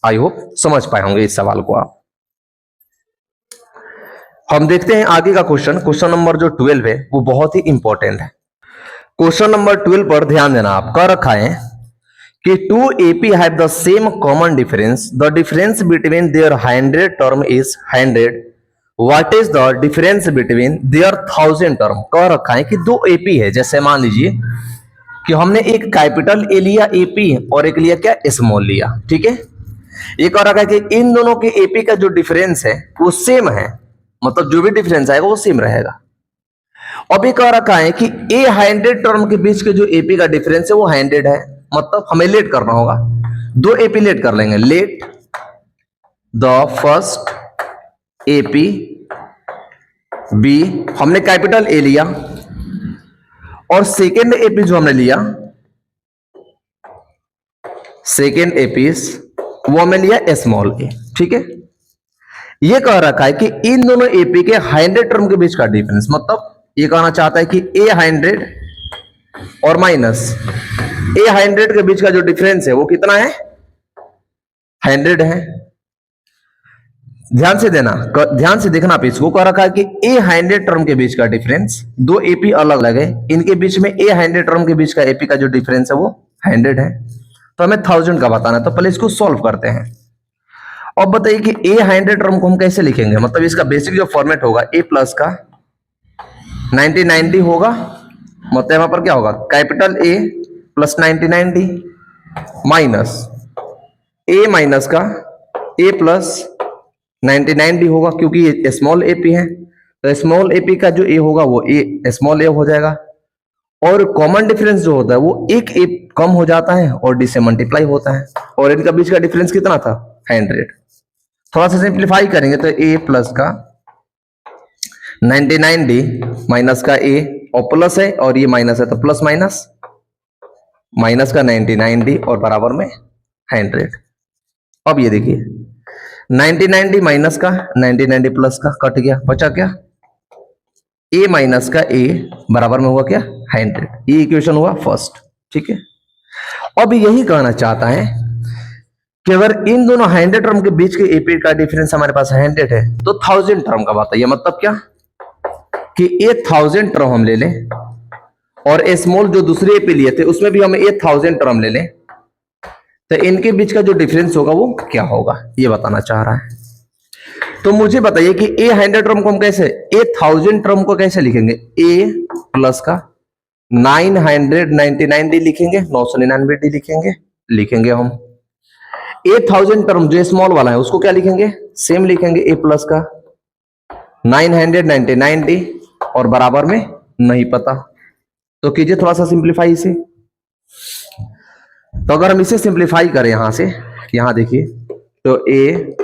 I hope समझ पाए होंगे इस सवाल को आप। हम देखते हैं आगे का क्वेश्चन नंबर जो 12 है वो बहुत ही इंपॉर्टेंट है। क्वेश्चन नंबर 12 पर ध्यान देना, आप कह रखा है कि two AP have the same common difference, the difference between their 100 term is 100, what is the difference between their 1000 term. कह रखा है कि दो एपी है, जैसे मान लीजिए कि हमने एक कैपिटल ए लिया एपी और एक लिया क्या स्मॉल लिया, ठीक है। ये कह रखा है कि इन दोनों के एपी का जो डिफरेंस है वो सेम है, मतलब जो भी डिफरेंस आएगा वो सेम रहेगा। अब ये कह रखा है कि ए 100 टर्म के बीच के जो एपी का डिफरेंस है वो 100 है, मतलब हमें लेट करना होगा, दो एपी लेट कर लेंगे। Let the first AP B, हमने कैपिटल ए लिया, और सेकेंड एपी जो हमने लिया, सेकेंड एपी वो हमने लिया स्मॉल ए, ठीक है। ये कह रखा है कि इन दोनों एपी के 100 टर्म के बीच का डिफरेंस, मतलब ये कहना चाहता है कि ए 100 और माइनस ए 100 के बीच का जो डिफरेंस है वो कितना है, 100 है। ध्यान से देना, ध्यान से देखना आप इसको। कह रखा है कि ए 100 टर्म के बीच का डिफरेंस, दो एपी अलग अलग है, इनके बीच में ए 100 टर्म के बीच का एपी का जो डिफरेंस है वो 100 है, तो हमें 1000 का बताना है। तो पहले इसको सॉल्व करते हैं। अब बताइए कि ए 100 टर्म को हम कैसे लिखेंगे, मतलब इसका बेसिक जो फॉर्मेट होगा ए प्लस का 90 होगा, मतलब यहां पर क्या होगा, capital A plus 90 minus A minus का ए प्लस 90 होगा, क्योंकि ये स्मॉल एपी है, तो स्मॉल एपी का जो ए होगा वो ए स्मॉल ए हो जाएगा, और कॉमन डिफरेंस जो होता है वो एक ए कम हो जाता है और डी से मल्टीप्लाई होता है, और इनका बीच का डिफरेंस कितना था, 100। थोड़ा सा सिंप्लीफाई करेंगे तो ए प्लस का 99 माइनस का ए, और प्लस है और ये माइनस है तो प्लस माइनस, माइनस का 99 और बराबर में 100। अब ये देखिए 99 माइनस का 99 प्लस का कट गया, बचा क्या, ए माइनस का ए बराबर में हुआ क्या, 100। ये इक्वेशन हुआ फर्स्ट, ठीक है। अब यही कहना चाहता है कि अगर इन दोनों 100 टर्म के बीच के एपी का डिफरेंस हमारे पास 100 है तो 1000 टर्म का बताइए, मतलब क्या कि ए 1000 टर्म हम ले लें, और स्मॉल जो दूसरे एपी लिए थे उसमें भी हम ए 1000 टर्म ले लें, तो इनके बीच का जो डिफरेंस होगा वो क्या होगा, ये बताना चाह रहा है। तो मुझे बताइए कि ए 100 टर्म को हम कैसे, ए 1000 टर्म को कैसे लिखेंगे, ए प्लस का 999 डी लिखेंगे, 999 डी लिखेंगे हम। ए 1000 टर्म जो स्मॉल वाला है उसको क्या लिखेंगे, सेम लिखेंगे, ए प्लस का 999 डी और बराबर में नहीं पता, तो कीजिए थोड़ा सा सिंप्लीफाई इसे। तो अगर हम इसे सिंप्लीफाई करें यहां से, यहां देखिए तो ए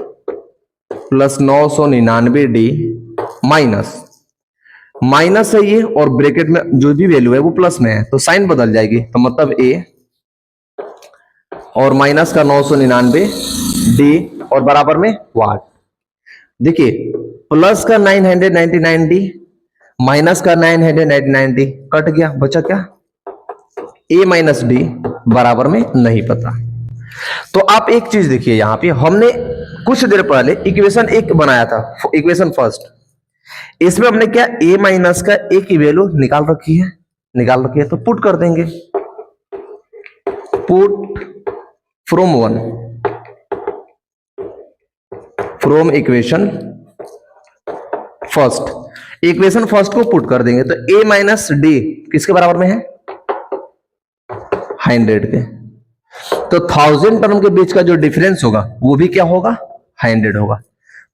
प्लस 999 डी माइनस माइनस है ये, और ब्रैकेट में जो भी वैल्यू है वो प्लस में है तो साइन बदल जाएगी, तो मतलब ए और माइनस का 999 डी और बराबर में वाट। देखिए प्लस का 999 डी माइनस का 999 डी कट गया, बचा क्या, ए माइनस डी बराबर में नहीं पता। तो आप एक चीज देखिए, यहां पे हमने कुछ देर पहले इक्वेशन एक बनाया था, इक्वेशन फर्स्ट, इसमें हमने क्या ए माइनस का ए की वैल्यू निकाल रखी है, तो पुट कर देंगे, पुट फ्रॉम इक्वेशन फर्स्ट को पुट कर देंगे, तो ए माइनस डी किसके बराबर में है, 100 के। तो 1000 टर्म के बीच का जो डिफरेंस होगा वो भी क्या होगा, 100 होगा।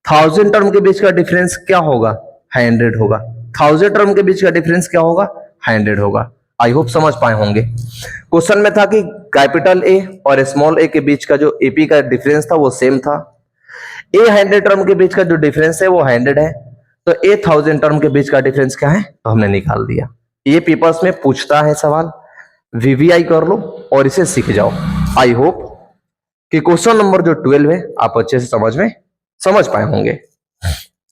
1000 टर्म के बीच का डिफरेंस क्या होगा, 100 होगा। 1000 टर्म के बीच का डिफरेंस क्या होगा, 100 होगा। आई होप समझ पाए होंगे। क्वेश्चन में था कि कैपिटल ए और स्मॉल ए के बीच का जो एपी का डिफरेंस था वो सेम था। ए 100 टर्म के बीच का जो डिफरेंस है वो 100 है, तो ए 1000 टर्म के बीच का डिफरेंस क्या है, तो हमने निकाल दिया। ये पेपर्स में पूछता है सवाल, वीवीआई कर लो और इसे सीख जाओ। आई होप कि क्वेश्चन नंबर जो 12 है आप अच्छे से समझ पाए होंगे।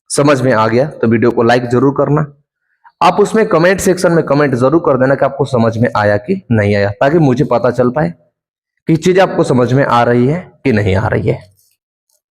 समझ में आ गया तो वीडियो को लाइक जरूर करना। आप उसमें कमेंट सेक्शन में कमेंट जरूर कर देना कि आपको समझ में आया कि नहीं आया, ताकि मुझे पता चल पाए कि चीज आपको समझ में आ रही है कि नहीं आ रही है।